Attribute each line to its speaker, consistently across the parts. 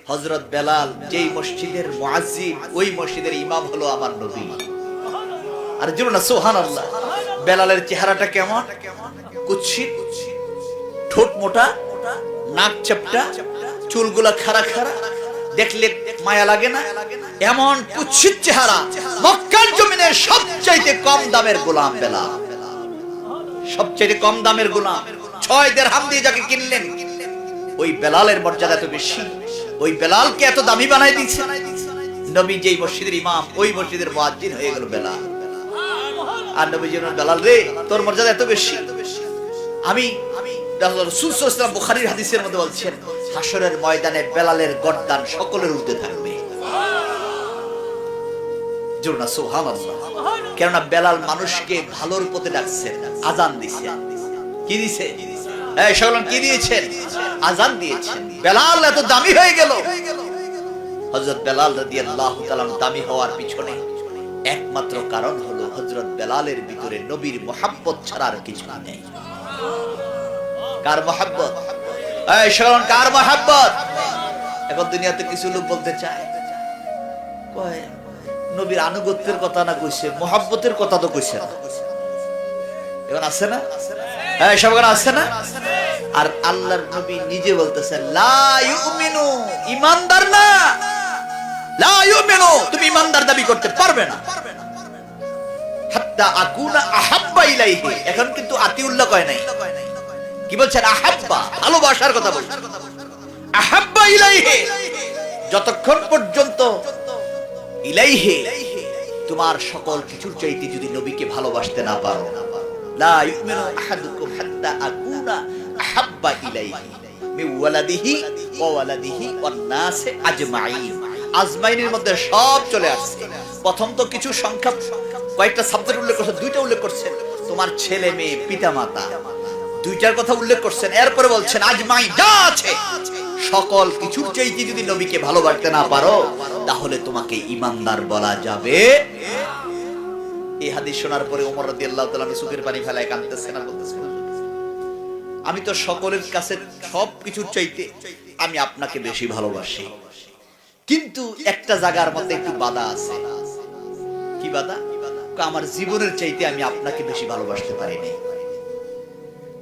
Speaker 1: হযরত বেলাল যেই মসজিদের মুয়াজ্জিন, ওই মসজিদের ইমাম হলো আমার নবী। আর জোরে না সুবহানাল্লাহ। বেলালের চেহারাটা কেমন? কুৎসিত, ঠোঁট মোটা, নাক চ্যাপ্টা, চুলগুলা খাড়া খাড়া, দেখলে মায়া লাগে না? এমন কুৎসিত চেহারা। মক্কার জমিনের সবচাইতে কম দামের গোলাম বেলাল, সবচাইতে কম দামের গোলাম। 6 দিরহাম দিয়ে যাকে কিনলেন, ওই বেলালের মর্যাদা এত বেশি। ওই বেলালকে এত দামি বানাই দিয়েছে নবী। যেই মসজিদের ইমাম, ওই মসজিদের মুয়াজ্জিন হয়ে গেল বেলাল। আর নবী জানেন, বেলাল রে, তোর মর্যাদা এত বেশি। আমি রাসূল সাল্লাল্লাহু আলাইহি ওয়াসাল্লাম বুখারীর হাদিসের মধ্যে বলছেন, হাশরের ময়দানে বেলালের গর্দান সকলের ঊর্ধ্বে থাকবে। জোরে না সুবহানাল্লাহ। কেননা বেলাল মানুষকে ভালোর পথে ডাকছেন, আযান দিয়েছে। কি দিয়েছে? এই সকল কি দিয়েছেন? আযান দিয়েছেন। বেলাল এত দামি হয়ে গেল। হযরত বেলাল রাদিয়াল্লাহু তাআলা দামি হওয়ার পিছনে একমাত্র কারণ হলো হযরত বেলালের ভিতরে নবীর মুহাব্বত ছাড়া আর কিছু নেই। কার মুহাব্বত? এই সকল কার মুহাব্বত? এখন দুনিয়াতে কিছু লোক বলতে চায়, কয় নবীর আনুগত্যের কথা না কইছে, মুহাব্বতের কথা তো কইছে না। এখন আছে না? এই সব আছে না? আর আল্লাহর নবী নিজে বলতেছেন, লা ইউমিনু, ঈমানদার না। লা ইউমিনু, তুমি ঈমানদার দাবি করতে পারবে না হাত্তা আকুনা আহাব্বা ইলাইহি। এখন কিন্তু আতিউল্লাহ কয় নাই, কি বলছেন? আহাব্বা, ভালোবাসার কথা বলছেন। আহাব্বা ইলাইহি, যতক্ষণ পর্যন্ত ইলাইহি, তোমার সকল কিছুর চাইতে যদি নবীকে ভালোবাসতে না পারো, লা ইউমিনু আহাদুকুম হাত্তা আকুনা আহাব্বা ইলাইহি মিন ওয়ালাদিহি ওয়া ওয়ালাদিহি ওয়ান নাসি আজমাইন। আজমাইনের মধ্যে সব চলে আসছে। প্রথম তো কিছু সংখ্যা, কয়েকটা সাবজেক্ট উল্লেখ করছেন, 2টা উল্লেখ করছেন, তোমার ছেলে মেয়ে পিতামাতা, 2টার কথা উল্লেখ করছেন। এরপরে বলছেন আজমাইন, যা আছে সকল কিছুর চাইতে যদি নবীকে ভালোবাসতে না পারো, তাহলে তোমাকে ঈমানদার বলা যাবে। এই হাদিস শোনার পরে ওমর রাদিয়াল্লাহু তাআলা চোখের পানি ফেলায় কাঁদতেছেন আর বলতেছেন, আমি তো সকলের কাছে সবকিছুর চাইতে আমি আপনাকে বেশি ভালোবাসি, কিন্তু একটা জায়গার মধ্যে একটু বাধা আছে। কি বাধা? আমার জীবনের চাইতে আমি আপনাকে বেশি ভালোবাসতে পারি না।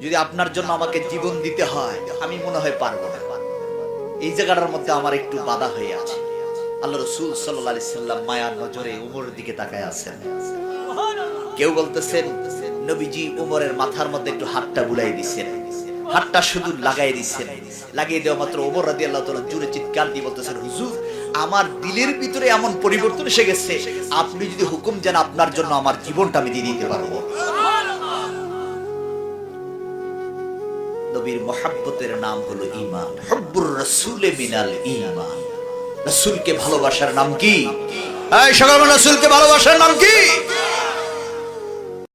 Speaker 1: যদি আপনার জন্য আমাকে জীবন দিতে হয়, আমি মনে হয় পারবো না। এই জায়গাটার মধ্যে আমার একটু বাধা হয়ে আছে। আল্লাহ রাসূল সাল্লাল্লাহু আলাইহি সাল্লাম মায়ার নজরে ওমরের দিকে তাকায় আছেন। কেউ বলতেছেন নবীজি ওমরের মাথার মধ্যে একটু হাতটা বুলাই দিয়েছেন, হাতটা শুধু লাগাই দিয়েছেন। লাগিয়ে দেওয়া মাত্র ওমর রাদিয়াল্লাহু তাআলা জোরে চিৎকার দিয়ে বলতেছেন, হুজুর, আমার দিলের ভিতরে এমন পরিবর্তন এসে গেছে, আপনি যদি হুকুম দেন আপনার জন্য আমার জীবনটা আমি দিয়ে দিতে পারবো। নবীর মুহাব্বতের নাম হলো ঈমান। হুব্বুর রাসূলে মিনাল ঈমান। রাসূলকে ভালোবাসার নাম কি? এই সকল রাসূলকে ভালোবাসার নাম কি?